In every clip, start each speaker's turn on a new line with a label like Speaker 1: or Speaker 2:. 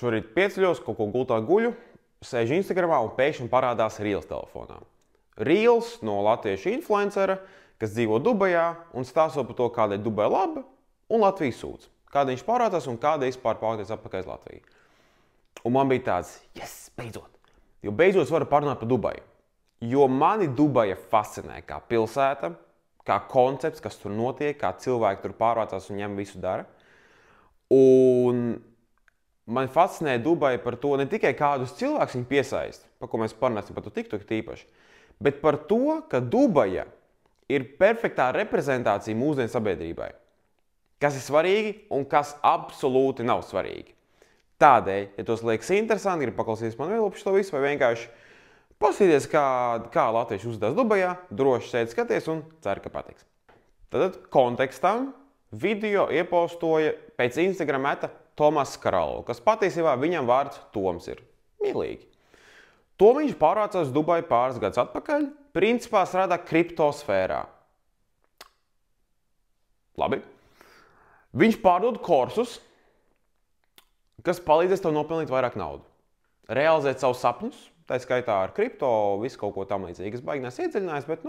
Speaker 1: Šorīt pieceļos, kaut ko gultā guļu, sēžu Instagramā un pēkšņi parādās Reels telefonā. Reels no latviešu influencera, kas dzīvo Dubajā un stāsto par to, kāda ir Dubaja laba un Latvijas sūds. Kāda viņš pārvācās un kāda vispār pārvācās atpakaļ uz Latviju. Un man bija tāds, yes, beidzot. Jo beidzot varu parunāt par Dubaju. Jo mani Dubaja fascinē kā pilsēta, kā koncepts, kas tur notiek, kā cilvēki tur pārvācās un ņem visu dara. Un man fascinē Dubaja par to ne tikai kādus cilvēkus viņi piesaist, par ko mēs parunāsim par to TikTok tīpaši, bet par to, ka Dubaja ir perfektā reprezentācija mūsdienu sabiedrībai. Kas ir svarīgi un kas absolūti nav svarīgi. Tādēļ, ja tos liekas interesanti, grib paklausīties man vēl par to visu vai vienkārši paskatīties, kā latvieši uzvedās Dubajā, droši sēdi skaties un ceru, ka patiks. Tad kontekstam video iepostoja pēc Instagram Tomas Karalo, kas patiesībā viņam vārds Toms ir mīlīgi. Tomiņš pārvācās uz Dubaju pāris gadus atpakaļ, principā strādā kriptosfērā. Labi. Viņš pārdod kursus, kas palīdzēs tev nopelnīt vairāk naudu. Realizēt savus sapņus, tā skaitā ar kripto, visu kaut ko tam līdzīgi. Es baigi neesmu iedziļinājis, bet,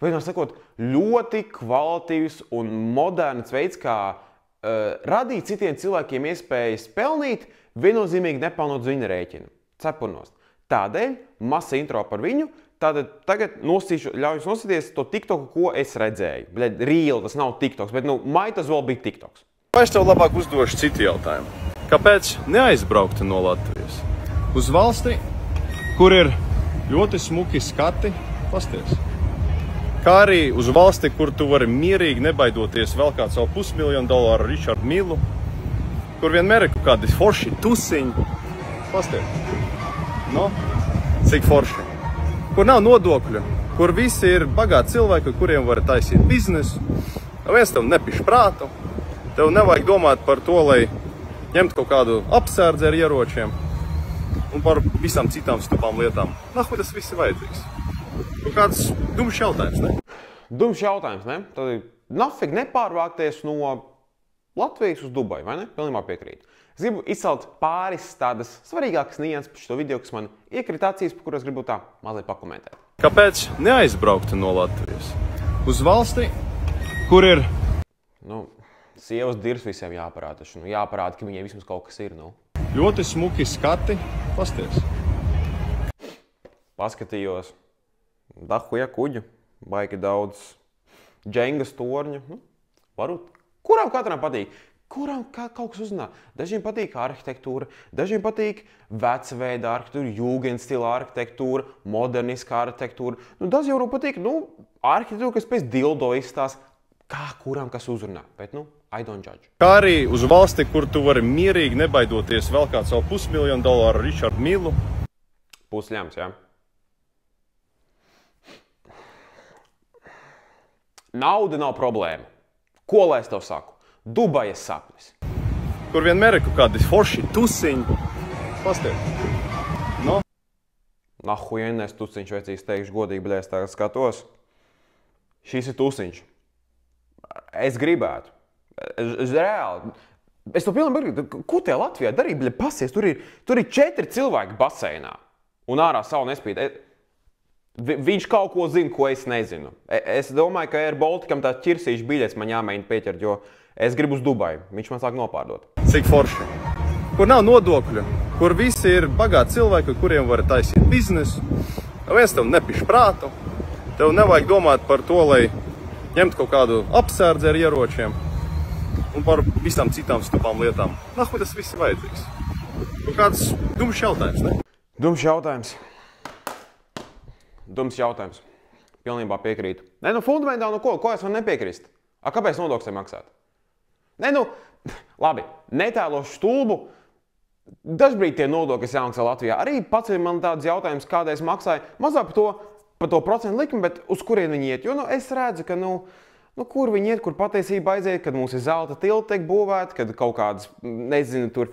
Speaker 1: vienmēr sakot, ļoti kvalitīvs un moderns veids, kā radīt citiem cilvēkiem iespējas pelnīt, viennozīmīgi nepelnot uz viņa rēķina. Cepurnos. Tādēļ, masa intro par viņu, tagad ļauj nosīties to TikToku, ko es redzēju. Real, tas nav TikToks, bet might as well be TikToks.
Speaker 2: Vai es tev labāk uzdošu citu jautājumu? Kāpēc neaizbraukt no Latvijas uz valsti, kur ir ļoti smuki skati, pasties? Kā arī uz valsti, kur tu vari mierīgi nebaidoties vēl kādu savu $500,000 Richardu Milu, kur vienmēr ir kādi forši tusiņi, pasties? No, cik forši. Kur nav nodokļu, kur visi ir bagāti cilvēki, kuriem var taisīt biznesu, viens tev nepiš prātu, tev nevajag domāt par to, lai ņemt kaut kādu apsardzi ar ieročiem un par visām citām stupām lietām. Nahuj tas viss ir vajadzīgs. Un kāds dumšs jautājums, ne?
Speaker 1: Dumšs jautājums, ne? Tad nafig nepārvākties no Latvijas uz Dubaju, vai ne? Pilnībā piekrītu. Es gribu izcelt pāris tādas svarīgākas nianses par šo video, kas man iekrita acīs, par kuras gribu tā mazliet pakomentēt.
Speaker 2: Kāpēc neaizbraukt no Latvijas uz valsti, kur ir...
Speaker 1: Sievas dirs visiem jāparāda, taču jāparāda, ka viņiem vismaz kaut kas ir,
Speaker 2: Ļoti smuki skati, pasties.
Speaker 1: Paskatījos. Dahuja kuģu, baigi daudz džengas torņu. Varbūt. Kuram katram patīk? Kuram kaut kas uzrunā? Dažiem patīk arhitektūra, dažiem patīk vecveida arhitektūra, jūgendstila arhitektūra, moderniskā arhitektūra. Daži jau patīk, arhitektūra, kas pēc dildo izstās, kā kuram kas uzrunā. Bet, I don't judge.
Speaker 2: Kā arī uz valsti, kur tu vari mierīgi nebaidoties vēl kādu savu $500,000 Richardu Milu.
Speaker 1: Pusļams, jā. Nauda nav problēma. Ko lai es tev saku? Dubajas sapnis.
Speaker 2: Kur vienmēr ir kaut kādi forši tusiņi. Pasties. No?
Speaker 1: Nahujienēs tusiņš vecīs teikšu godīgi, bļēs tagad skatos. Šis ir tusiņš. Es gribētu. Reāli. Es to pilnīgi gribētu. Ko te Latvijā darīja? Bļa, pasies, tur ir 4 cilvēki baseinā. Un ārā saule nespīd. Viņš kaut ko zina, ko es nezinu. Es domāju, ka Air Balticam tā ķirsīša biļets man jāmēģina pieķert, jo es gribu uz Dubaju. Viņš man sāk nopārdot.
Speaker 2: Cik forši. Kur nav nodokļu, kur visi ir bagāti cilvēki, kuriem var taisīt biznesu, viens tev nepiš prātu, tev nevajag domāt par to, lai ņemt kaut kādu apsardzi ar ieročiem un par visām citām stupām lietām. Nahuj tas viss ir vajadzīgs. Un kāds dumšs jautājums, ne?
Speaker 1: Dumšs jautājums. Dumšs jautājums. Pilnībā piekrītu. Fundamentāli, ko es varu nepiekrist? Kāpēc nodokļus maksāt? Labi, netēlošu stulbu. Dažbrīd tie nodokļi, kas jāmaksā Latvijā, arī pats ir man tāds jautājums, kādēļ es maksāju. Mazāk par to procentu likmi, bet uz kurien viņi iet? Jo es redzu, ka kur viņi iet, kur patiesība aiziet, kad mums ir zelta tilti tiek būvēti, kad kaut kādas, nezinu, tur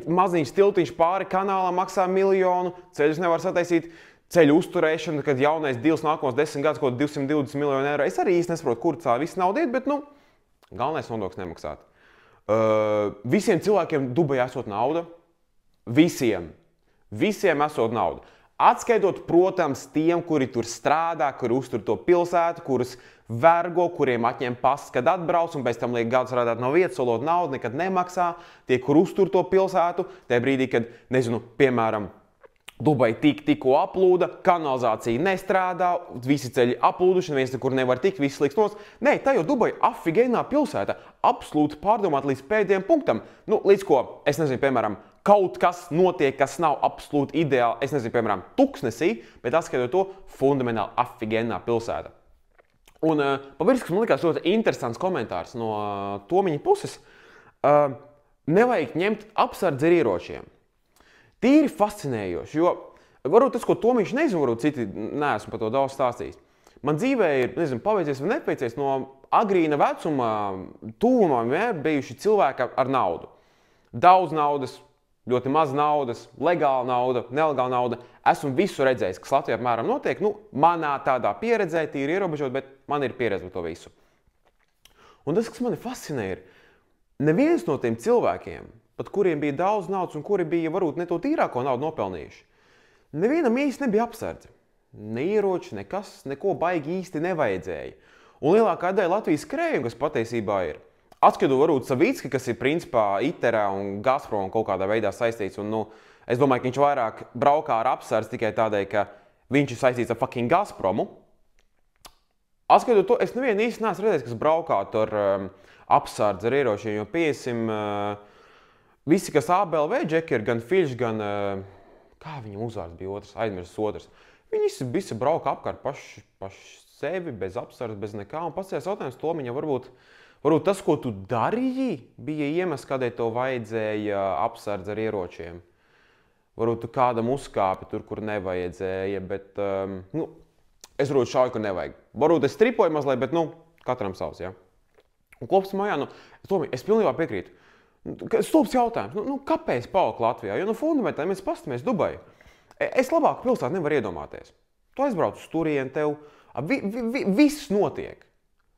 Speaker 1: maziņš tiltiņš pāri kanālam maksā 1 miljonu, ceļus nevar sataisīt, ceļu uzturēšanu, kad jaunais dils nākamos 10 gadus kaut 220 miljonu eiro. Es arī īsti nesaprotu, kur tā viss nauda iet, bet galvenais nodokļus nemaksāt. Visiem cilvēkiem Dubajā esot nauda. Visiem esot nauda. Atskaitot, protams, tiem, kuri tur strādā, kuri uztur to pilsētu, kurus vergo, kuriem atņem pasis, kad atbrauc un pēc tam liek gadu strādāt no vietas, solot naudu, nekad nemaksā. Tie, kur uztur to pilsētu, tajā brīdī, kad, nezinu, piemēram, Dubai tikko aplūda, kanalizācija nestrādā, visi ceļi aplūduši, neviens nekur nevar tikt, viss liks nos. Nē, tā jau Dubai afigēnā pilsēta, absolūti pārdomāt līdz pēdējiem punktam. Nu, līdz ko, es nezinu, piemēram, kaut kas notiek, kas nav absolūti ideāli, es nezinu, piemēram, tuksnesī, bet atskatot to, fundamentāli afigēnā pilsēta. Un pavisam, kas man likās ļoti interesants komentārs no Tomiņa puses, nevajag ņemt apsardzi ar ieročiem. Tīri fascinējoši, jo varbūt tas, ko Tomiņš nezinu, varbūt citi neesmu par to daudz stāstījis. Man dzīvē ir, nezinu, paveicies vai nepaveicies, no agrīna vecuma tuvumā vienmēr bijuši cilvēki ar naudu. Daudz naudas, ļoti maz naudas, legāla nauda, nelegāla nauda. Esmu visu redzējis, kas Latvijā apmēram notiek. Nu, manā tādā pieredzē, tīri ierobežot, bet man ir pieredze par to visu. Un tas, kas mani fascinē, ir neviens no tiem cilvēkiem, pat kuriem bija daudz naudas un kuri bija varbūt ne to tīrāko naudu nopelnījuši. Nevienam īsti nebija apsardzi. Ne ieroči, nekas, neko baigi īsti nevajadzēja. Un lielākā daļa Latvijas krējuma, kas patiesībā ir, atskatu varbūt Savicki, kas ir principā ITERā un Gazprom kaut kādā veidā saistīts. Un, nu, es domāju, ka viņš vairāk braukā ar apsardzi tikai tādēļ, ka viņš ir saistīts ar fucking Gazpromu. Atskatu to, es nevienu īsti neesmu redzējis, kas braukātu ar apsardzi ar ieročiem, jo piesim visi, kas ABLV džeki ir, gan Fiļš, gan, kā viņam uzvārds bija otrs, aizmirsis otrs. Viņi visi brauka apkārt paši sevi, bez apsardzes, bez nekā. Un pats jautājums Tomiņam varbūt tas, ko tu darīji, bija iemesls, kādēļ tev vajadzēja apsardze ar ieročiem. Varbūt tu kādam uzkāpi tur, kur nevajadzēja, bet, nu, es varbūt šauju, ka nevajag. Varbūt es tripoju mazliet, bet, nu, katram savs, ja. Un kopsumā, jā, nu, Tomiņ, es pilnībā piekrītu. Stulbs jautājums, nu, kāpēc palikt Latvijā? Jo, nu, fundamentāli mēs pastamies Dubaju. Es labāku pilsētu nevaru iedomāties. Tu aizbrauc uz turieni, tev viss notiek.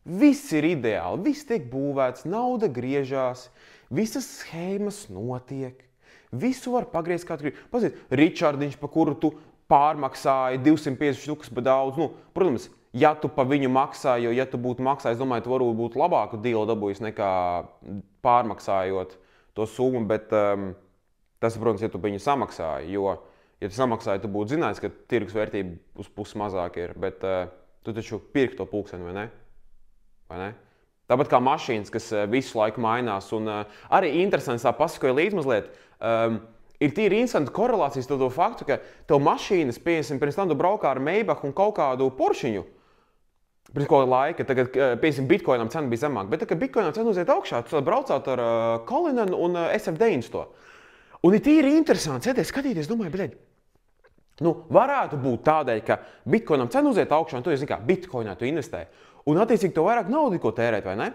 Speaker 1: Viss ir ideāli, viss tiek būvēts, nauda griežās, visas schēmas notiek. Visu var pagriezt kā tu gribi. Paziet, Ričardiņš, pa kuru tu pārmaksāji 250 štukas pa daudz. Nu, protams, ja tu pa viņu maksāji, jo ja tu būtu maksājis, domāju, tu varbūt būtu labāku dealu dabūjis nekā pārmaksājot to summu, bet tas, protams, ja tu viņu samaksāji, jo, ja tu samaksāji, tu būtu zinājis, ka tirgus vērtība uz pusi mazāk ir, bet tu taču pirki to pulksteni, vai ne? Vai ne? Tāpat kā mašīnas, kas visu laiku mainās, un arī interesants tā pasakoja līdz mazliet, ir tīri interesanti korelācijas to faktu, ka tev mašīnas, pirms tam tu braukā ar Maybach un kaut kādu Poršiņu, pirms kaut kāda laika, tagad, Bitcoinam cena bija zemāka, bet, kad Bitcoinam cena uziet augšā, tu braucāt ar Cullinan un SF900. Un ir tīri interesanti skatīties, domāju, bļeļ, nu, varētu būt tādēļ, ka Bitcoinam cena uziet augšā, un tu, zini kā, Bitcoinā tu investē, un attiecīgi to vairāk naudu, ko tērēt, vai ne?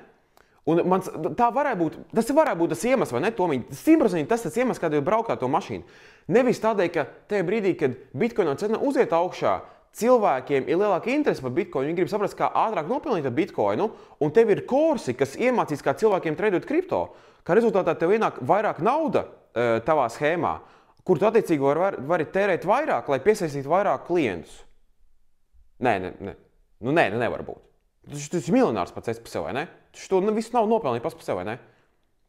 Speaker 1: Un tas varētu būt tas iemesls, vai ne, Tomiņ? 100% tas iemesls, kādēļ braukāt to mašīnu. Nevis tādēļ, ka tajā brīdī, kad Bitcoinam cena uziet augšā, cilvēkiem ir lielāka interese par Bitcoinu, viņi grib saprast, kā ātrāk nopelnīt ar Bitcoinu, un tev ir kursi, kas iemācīs, kā cilvēkiem tradot kripto. Kā rezultātā tev ienāk vairāk nauda tavā schēmā, kur tu attiecīgi vari tērēt vairāk, lai piesaistītu vairāk klientus. Nē. Nu, nevar būt. Tu esi miljonārs pats par sevi, vai ne? Tu to visu nav nopelnījis pats par sevi, vai ne?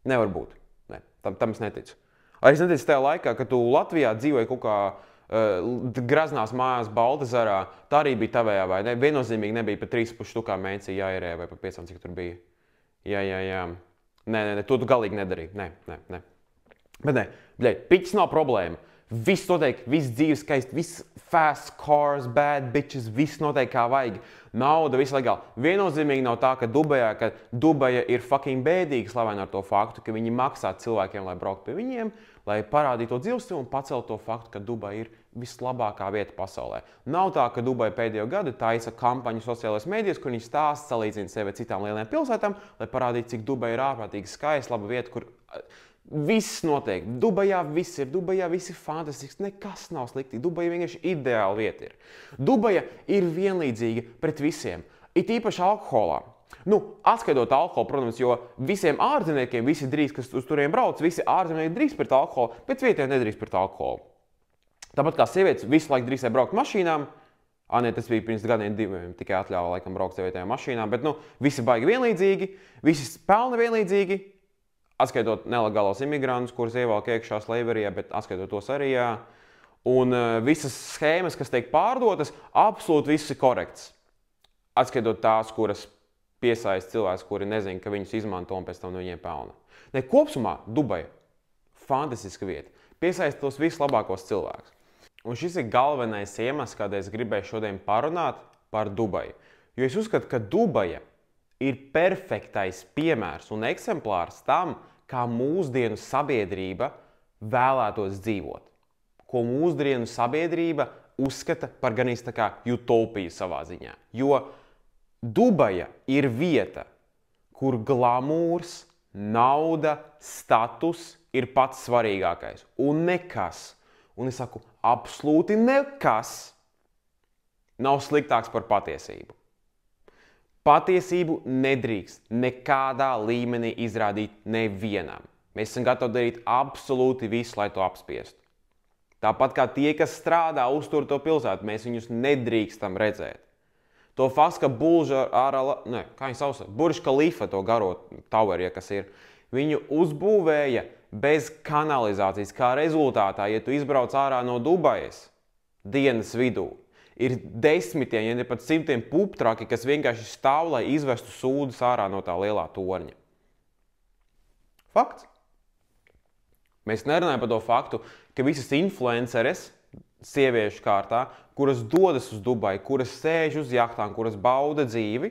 Speaker 1: Nevar būt. Ne, tam es neticu. Arī es neticu tajā laikā, kad tu Latvijā dzīvoji kaut kā graznās mājās Baltazarā, tā arī bija tavējā, vai ne? Viennozīmīgi nebija pa 3,5 štukām mēnesī jāierē, vai pa 5, cik tur bija. Jā. Nē, to tu galīgi nedarīji. Nē. Bet nē, bļeļ, piķis nav problēma. Viss notiek, viss dzīves skaisti, viss fast cars, bad bitches, viss notiek kā vajag. Nauda, viss legāli. Viennozīmīgi nav tā, ka Dubaja ir fucking bēdīgi slavena ar to faktu, ka viņi maksā cilvēkiem, lai brauktu pie viņiem, lai parādītu to dzīvesstilu un pacelt to faktu, ka Dubaja ir vislabākā vieta pasaulē. Nav tā, ka Dubaja pēdējo gadu taisa kampaņu sociālajos mēdījos, kur viņi stāsta, salīdzina sevi ar citām lielajām pilsētām, lai parādītu, cik Dubaja ir ārprātīgi skaista, laba vieta, kur viss notiek. Dubajā viss ir fantastisks, nekas nav slikti. Dubaja vienkārši ideāla vieta ir. Dubaja ir vienlīdzīga pret visiem. It īpaši alkoholā. Atskaitot alkoholu, protams, jo visiem ārzemniekiem, visi drīz, kas uz turiem brauc, visi ārzemnieki drīz pirkt alkoholu, bet vietējie nedrīkst pirkt alkoholu. Tāpat kā sievietes visu laiku drīkstēja braukt mašīnām, tas bija pirms gadiem diviem, tikai atļāva laikam braukt sievietējām mašīnām, bet visi baigi vienlīdzīgi, visi pelna vienlīdzīgi, atskaitot nelegālos imigrantus, kurus ievelk iekšā slēverijā, bet atskaitot tos arī, jā. Un visas schēmas, kas tiek pārdotas, absolūti viss ir korekts. Atskaitot tās, kuras piesaista cilvēks, kuri nezina, ka viņus izmanto un pēc tam no viņiem pelna. Kopsumā Dubaja fantastiska vieta. Piesaista tos vislabākos cilvēkus. Un šis ir galvenais iemesls, kādēļ es gribēju šodien parunāt par Dubaju. Jo es uzskatu, ka Dubaja ir perfektais piemērs un eksemplārs tam, kā mūsdienu sabiedrība vēlētos dzīvot. Ko mūsdienu sabiedrība uzskata par gan tā kā utopiju savā ziņā. Jo Dubaja ir vieta, kur glamūrs, nauda, status ir pats svarīgākais. Un nekas, un es saku, absolūti nekas nav sliktāks par patiesību. Patiesību nedrīkst nekādā līmenī izrādīt nevienam. Mēs esam gatavi darīt absolūti visu, lai to apspiestu. Tāpat kā tie, kas strādā, uztur to pilsētu, mēs viņus nedrīkstam redzēt. To fakts, ka Burj Khalifa, to garo tower, kas ir, viņu uzbūvēja bez kanalizācijas. Kā rezultātā, ja tu izbrauc ārā no Dubajas dienas vidū, ir desmitiem, ja ne pat simtiem puptraki, kas vienkārši stāv, lai izvestu sūdus ārā no tā lielā torņa. Fakts. Mēs nerunājam par to faktu, ka visas influenceres, sieviešu kārtā, kuras dodas uz Dubaju, kuras sēž uz jahtām, kuras bauda dzīvi,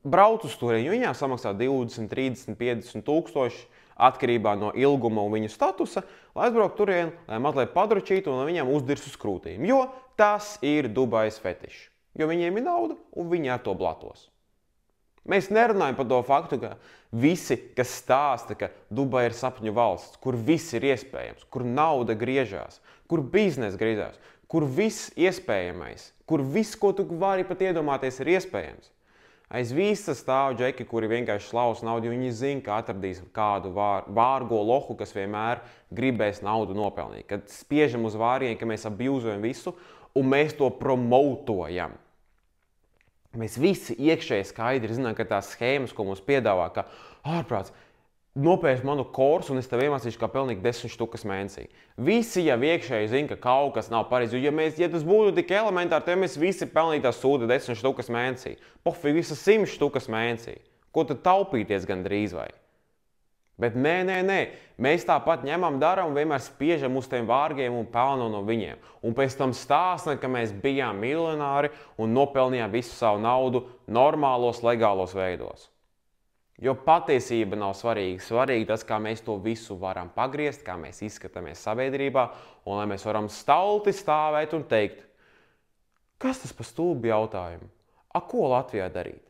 Speaker 1: brauc uz turieni, jo viņām samaksā 20, 30, 50 tūkstoši atkarībā no ilguma un viņu statusa, lai aizbrauktu turieni, lai mazliet padručītu un lai viņām uzdirs uz krūtīm. Jo tas ir Dubajas fetišs. Jo viņiem ir nauda un viņi ar to blatos. Mēs nerunājam par to faktu, ka visi, kas stāsta, ka Dubaja ir sapņu valsts, kur viss ir iespējams, kur nauda griežās, kur biznesa griežās, kur viss iespējamais, kur viss, ko tu vari pat iedomāties, ir iespējams. Aiz visa stāv džeki, kuri vienkārši slaus naudu, jo viņi zina, ka atradīs kādu vārgo lohu, kas vienmēr gribēs naudu nopelnīt. Kad spiežam uz vāriem, ka mēs abjūzojam visu, un mēs to promotojam. Mēs visi iekšēji skaidri zinām, ka tās schēmas, ko mums piedāvā, ka ārprāts, nopērc manu kursu un es tev iemācīšu, kā pelnīt 10 štukas mēnesī. Visi jau iekšēji zina, ka kaut kas nav pareizi. Ja tas būtu tik elementāri, tad mēs visi pelnītās sūda 10 štukas mēnesī. Pofīgi visas 100 štukas mēnesī. Ko tad taupīties gan drīz vai? Bet nē. Mēs tāpat ņemam dara un vienmēr spiežam uz tiem vārgiem un pelnam no viņiem. Un pēc tam stāstam, ka mēs bijām miljonāri un nopelnījām visu savu naudu normālos, legālos veidos. Jo patiesība nav svarīga. Svarīgi tas, kā mēs to visu varam pagriezt, kā mēs izskatāmies sabiedrībā, un lai mēs varam stalti stāvēt un teikt, kas tas par stulbu jautājumu? Ko Latvijā darīt?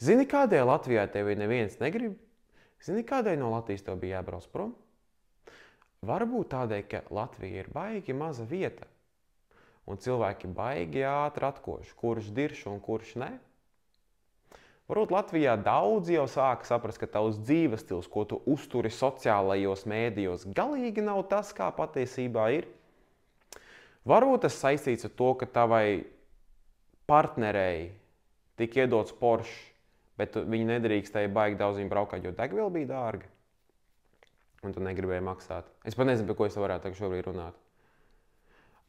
Speaker 1: Zini, kādēļ Latvijā tevi neviens negrib? Zini, kādēļ no Latvijas tev bija jābrauc prom? Varbūt tādēļ, ka Latvija ir baigi maza vieta, un cilvēki baigi ātri atkož, kurš dirš un kurš ne. Varbūt Latvijā daudz jau sāka saprast, ka tavs dzīves stils, ko tu uzturi sociālajos mēdījos, galīgi nav tas, kā patiesībā ir. Varbūt tas saistīts ar to, ka tavai partnerei tika iedots Porsche, bet viņi nedrīkstēja baigi daudz viņu braukāt, jo degviela bija dārga. Un tu negribēji maksāt. Es pat nezinu, par ko es varētu šobrīd runāt.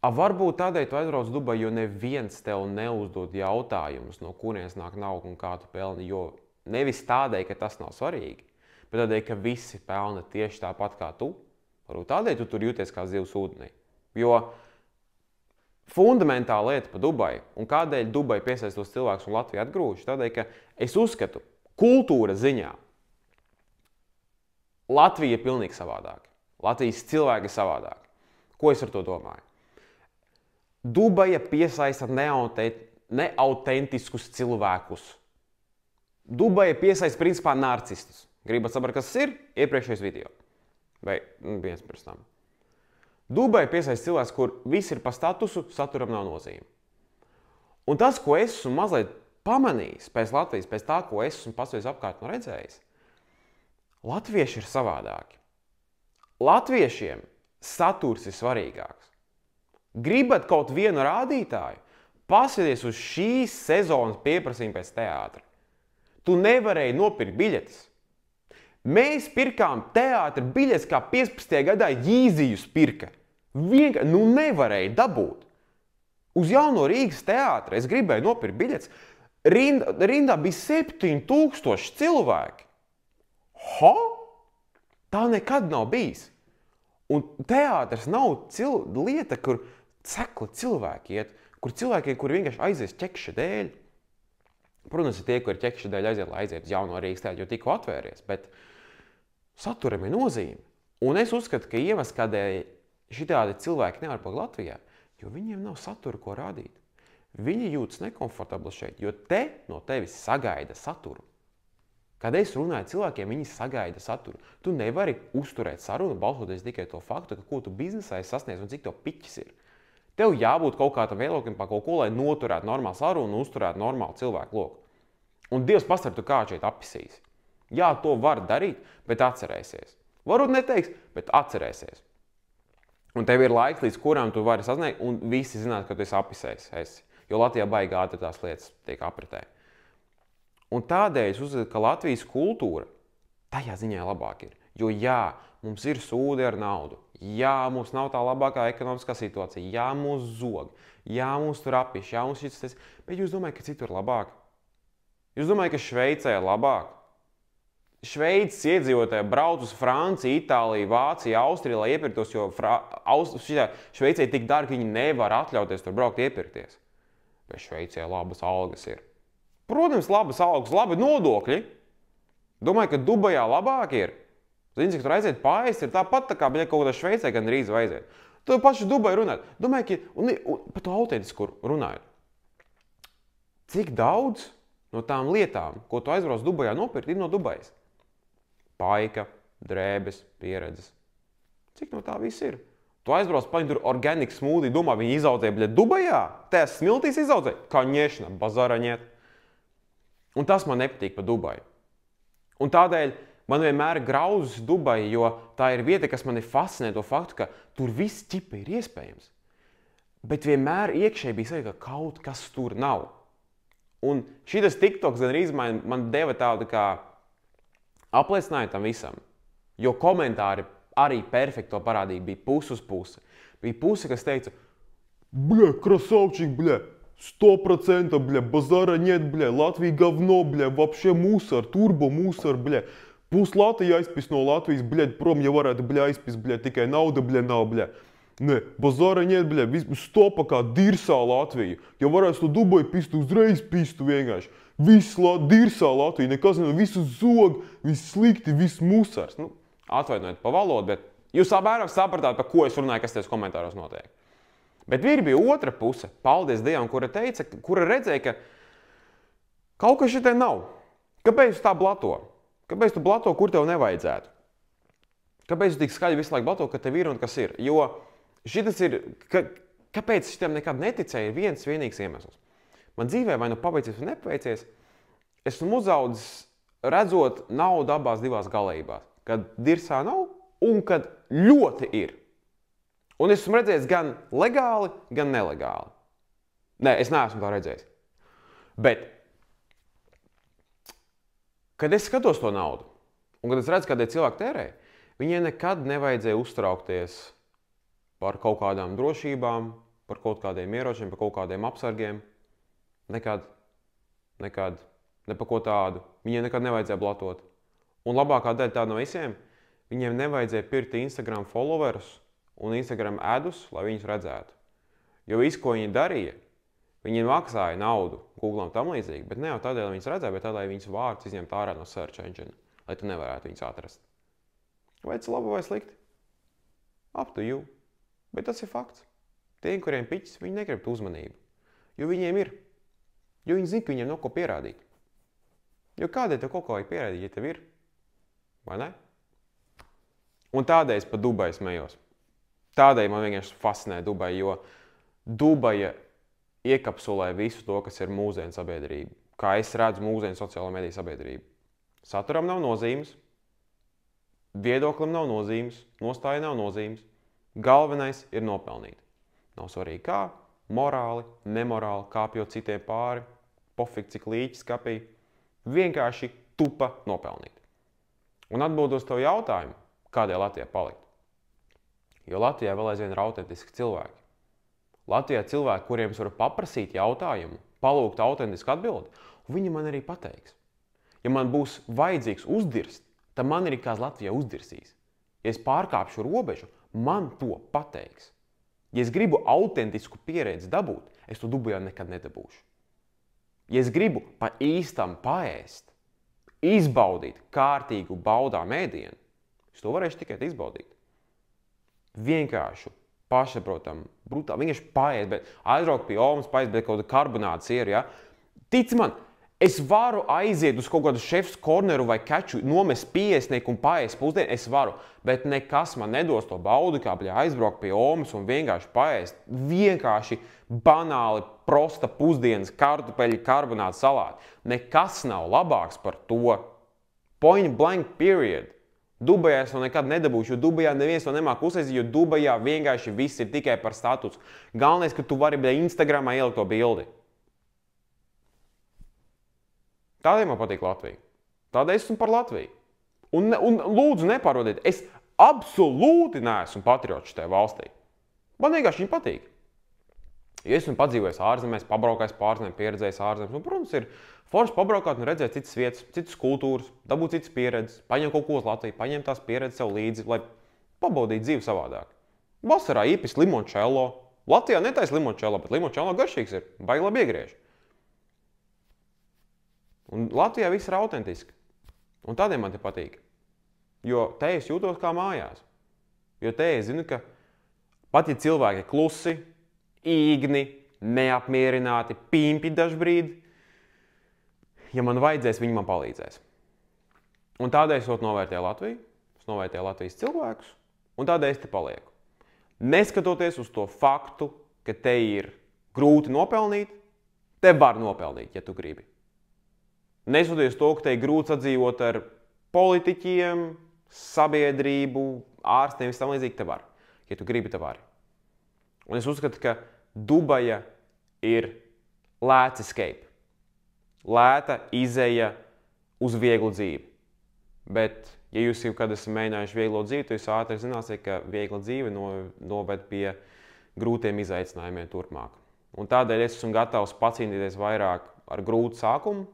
Speaker 1: Varbūt tādēļ tu aizbrauc Dubaju, jo neviens tev neuzdod jautājumus, no kurienes nāk nauda un kā tu pelni. Jo nevis tādēļ, ka tas nav svarīgi, bet tādēļ, ka visi pelna tieši tāpat kā tu. Varbūt tādēļ tu tur jūties kā zivs ūdenī. Jo fundamentāla lieta par Dubaju un kādēļ Dubaja piesaistos cilvēkus un Latviju atgrūž, tādēļ, ka es uzskatu, kultūra ziņā Latvija ir pilnīgi savādāka. Latvijas cilvēki ir savādāki. Ko es ar to domāju? Dubaja piesaista neautentiskus cilvēkus. Dubaja piesaista principā narcistus. Gribat saprast, kas ir? Iepriekšējais video. Vai viens pirms tam. Dubaja piesaista cilvēks, kur viss ir pa statusu, saturam nav nozīme. Un tas, ko es esmu mazliet pamanījis pēc Latvijas, pēc tā, ko es esmu pasaulēs apkārt un redzējis, latvieši ir savādāki. Latviešiem saturs ir svarīgāks. Gribat kaut vienu rādītāju, paskaties uz šīs sezonas pieprasījumu pēc teātra. Tu nevarēji nopirkt biļetes. Mēs pirkām teātra biļetes, kā 15. gadā Jīzijus pirka. Vienkārši, nevarēja dabūt. Uz Jauno Rīgas teātra es gribēju nopirkt biļetes. Rindā bija 7000 cilvēki. Tā nekad nav bijis. Un teātrs nav lieta, kur cekli cilvēki iet, kur cilvēki, kuri vienkārši aizies ķekša dēļ. Protams, ir tie, kuri ķekša dēļ aiziet, lai aiziet uz Jauno Rīgas teātru, jo tikko atvēries, bet saturam ir nozīme. Un es uzskatu, ka iemesls, kādēļ šitādi cilvēki nevar palikt Latvijā, jo viņiem nav satura, ko rādīt. Viņi jūtas nekomfortabli šeit, jo te no tevis sagaida saturu. Kad es runāju cilvēkiem, viņi sagaida saturu. Tu nevari uzturēt sarunu, balstoties tikai to faktu, ka ko tu biznesā esi sasniedz un cik tev piķis ir. Tev jābūt kaut kādam viedoklim par kaut ko, lai noturētu normālu sarunu un uzturētu normālu cilvēku loku. Un Dievs pastāv, tu kā šeit apsīsi. Jā, to var darīt, bet atcerēsies. Varbūt neteiks, bet atcerēsies. Un tev ir laiks, līdz kurām tu vari sasniegt, un visi zināt, ka tu esi apsējis. Jo Latvijā baigi ātri tās lietas tiek apritē. Un tādēļ es uzskatu, ka Latvijas kultūra tajā ziņā labāk ir. Jo jā, mums ir sūdi ar naudu. Jā, mums nav tā labākā ekonomiskā situācija. Jā, mūs zog. Jā, mūs tur apiš. Jā, mums šis tas. Bet jūs domājat, ka citur labāk? Jūs domājat, ka Šveicē ir labāk? Šveices iedzīvotāji brauc uz Franciju, Itāliju, Vāciju, Austriju, lai iepirktos, jo Šveicē tik dārgi, ka viņi nevar atļauties tur braukt iepirkties. Bet Šveicē labas algas ir. Protams, labas algas, labi nodokļi. Domāju, ka Dubajā labāk ir. Zini, cik tur aiziet pāriest, ir tāpat tā kā kaut kādā Šveicē gan rīz vajadzēt. Tu paši Dubai runāt. Domāju, ka un par to autentisku runājot. Cik daudz no tām lietām, ko tu aizbrauc Dubajā nopirkt, ir no Dubajas? Paika, drēbes, pieredzes. Cik no tā viss ir? Tu aizbrauc, paņem tur organic smoothie, domā, viņi izaudzēja Dubajā? Tās smiltīs izaudzēja? Kaņešana, bazaraņiet. Un tas man nepatīk par Dubaju. Un tādēļ man vienmēr grauzas Dubai, jo tā ir vieta, kas mani fascinē to faktu, ka tur viss ķipa ir iespējams. Bet vienmēr iekšēji bija sajūta, ka kaut kas tur nav. Un šitas TikToks gan arī man deva tādu kā apliecinājumu tam visam. Jo komentāri arī perfekti to parādīja, bija puse uz puse. Bija puse, kas teica, krasavčik, 100%, базара нет, Latvija говно, вообще мусор, turbo mусор, Pus Latvija aizpis no Latvijas, prom, ja varētu, aizpis, tikai nauda, nav, Ne, bazāra нет, stopa kā dirsā Latviju. Ja varētu to Dubai pistu, uzreiz pistu vienkārši. Viss dirsā Latvija, nekas nav, visu zog, viss slikti, viss musars. Atvainojiet pa valodu, bet jūs apmēram sapratāt, par ko es runāju, kas tajos komentāros notiek. Bet bija otra puse, paldies Dievam, kura redzēja, ka kaut kas šitai nav. Kāpēc tu tā blato? Kāpēc tu blato, kur tev nevajadzētu? Kāpēc tu tik skaļi visu laiku blato, ka tev ir un kas ir? Jo šitas ir, kāpēc šitam nekad neticēja, ir viens vienīgs iemesls. Man dzīvē vai nu paveicies vai nepaveicies, esmu uzaudzis redzot naudu abās divās galējībās. Kad dirsā nav un kad ļoti ir. Un es esmu redzējis gan legāli, gan nelegāli. Nē, es neesmu tā redzējis. Bet, kad es skatos to naudu, un kad es redzu, kādēļ cilvēki tērē, viņiem nekad nevajadzēja uztraukties par kaut kādām drošībām, par kaut kādiem ieročiem, par kaut kādiem apsargiem. Nekad, ne par ko tādu. Viņiem nekad nevajadzēja blatot. Un labākā daļa tāda no visiem, viņiem nevajadzēja pirkt Instagram followerus un Instagram adus, lai viņus redzētu. Jo visu, ko viņi darīja, viņi maksāja naudu Google un tam līdzīgi, bet ne jau tādēļ, lai viņus redzētu, bet tādēļ, lai viņus vārdus izņemt ārā no search engine, lai tu nevarētu viņus atrast. Vai tas labi vai slikti? Up to you. Bet tas ir fakts. Tiem, kuriem piķis, viņi negrib uzmanību. Jo viņiem ir. Jo viņi zina, ka viņiem nav ko pierādīt. Jo kādēļ tev kaut ko vajag pierādīt, ja tev ir? Vai ne? Un tādēļ es pa Dubai smējos. Tādēļ man vienkārši fascinē Dubai, jo Dubaja iekapsulē visu to, kas ir mūsdienu sabiedrība. kā es redzu mūsdienu sociālo mediju sabiedrību. Saturam nav nozīmes, viedoklim nav nozīmes, nostāja nav nozīmes. Galvenais ir nopelnīt. Nav svarīgi kā, morāli, nemorāli, kāpjot citiem pāri, pofik cik līķis kapī. Vienkārši tupa nopelnīt. Un atbildot uz tev jautājumu, kādēļ Latvijā palikt? Jo Latvijā vēl aizvien ir autentiski cilvēki. Latvijā ir cilvēki, kuriem es varu paprasīt jautājumu, palūgt autentisku atbildi, un viņi man arī pateiks. Ja man būs vajadzīgs uzdirst, tad man arī kāds Latvijā uzdirsīs. Ja es pārkāpšu robežu, man to pateiks. Ja es gribu autentisku pieredzi dabūt, es to Dubajā nekad nedabūšu. Ja es gribu pa īstam paēst, izbaudīt kārtīgu baudām ēdienu, es to varēšu tikai izbaudīt. Vienkārši pašsaprotam, brutāli, vienkārši paēst, bet aizraukt pie olmas, paēst, bet kaut kādu karbonātu sieru, ja? Tic man, es varu aiziet uz kaut kādu šefs korneru vai kaču, nomest piesnieku un paēst pusdienu, es varu, bet nekas man nedos to baudu, kā aizbraukt pie olmas un vienkārši paēst. Vienkārši banāli, prosta pusdienas kartupeļu karbonātu salāti. Nekas nav labāks par to. Point blank period. Dubajā es to nekad nedabūšu, jo Dubajā neviens to nemāk uztaisīt, jo Dubajā vienkārši viss ir tikai par statusu. Galvenais, ka tu vari Instagramā ielikt to bildi. Tādēļ man patīk Latvija. Tādēļ esmu par Latviju. Un lūdzu nepārodiet, es absolūti neesmu patriots šajā valstī. Man vienkārši viņi patīk. Ja esmu padzīvojis ārzemēs, pabraukājis pārzemēs, pieredzējis ārzemēs, un, protams, ir forši pabraukāt un redzēt citas vietas, citas kultūras, dabūt citas pieredzes, paņemt kaut ko uz Latviju, paņemt tās pieredzes sev līdzi, lai pabaudītu dzīvi savādāk. Vasarā īpis limončello. Latvijā netais limončello, bet limončello garšīgs ir, baigi labi iegriež. Un Latvijā viss ir autentiski. Un tādēļ man te patīk. Jo te es jūtos kā mājās. Jo te es zinu, ka pat ja cilvēki ir klusi, īgni, neapmierināti, pimpi dažbrīd, ja man vajadzēs, viņi man palīdzēs. Un tādēļ es novērtēju Latviju, es novērtēju Latvijas cilvēkus, un tādēļ es te palieku. Neskatoties uz to faktu, ka te ir grūti nopelnīt, te var nopelnīt, ja tu gribi. Neskatoties to, ka te ir grūti sadzīvot ar politiķiem, sabiedrību, ārstiem, viss tam līdzīgi, te var. Ja tu gribi, te vari. Un es uzskatu, ka Dubaja ir lēts escape. Lēta izeja uz vieglu dzīvi. Bet, ja jūs jau kad esat mēģinājuši vieglo dzīvi, tad jūs ātri zināsiet, ka viegla dzīve noved pie grūtiem izaicinājumiem turpmāk. Un tādēļ es esmu gatavs pacīnīties vairāk ar grūtu sākumu,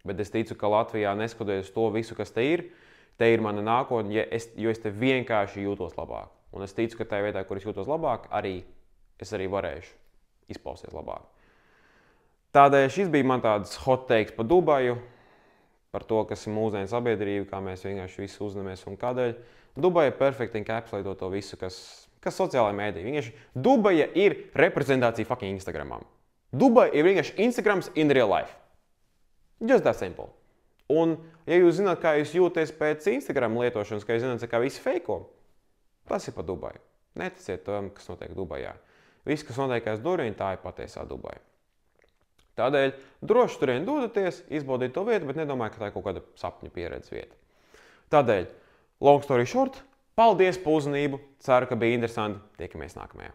Speaker 1: bet es ticu, ka Latvijā, neskatoties to visu, kas te ir mana nākotne, jo es te vienkārši jūtos labāk. Un es ticu, ka tajā vietā, kur es jūtos labāk, es arī varēšu izpausties labāk. Tādēļ šis bija man tāds hot takes par Dubaju, par to, kas ir mūsdienu sabiedrība, kā mēs vienkārši visu uzņemamies un kādēļ. Dubaja perfekti encapsulē to visu, kas sociālajā mēdī. Vienkārši Dubaja ir reprezentācija fucking Instagramam. Dubaja ir vienkārši Instagrams in real life. Just that simple. Un, ja jūs zināt, kā jūs jūties pēc Instagram lietošanas, ka jūs zināt, kā visi feiko, tas ir pa Dubaju. Neticiet tam, kas notiek Dubajā. Viss, kas notiek aiz durvīm, tā ir patiesā Dubaja. Tādēļ droši turien dodaties, izbaudīt to vietu, bet nedomāju, ka tā ir kaut kāda sapņu pieredzes vieta. Tādēļ, long story short, paldies par uzmanību, ceru, ka bija interesanti, tiekamies nākamajā.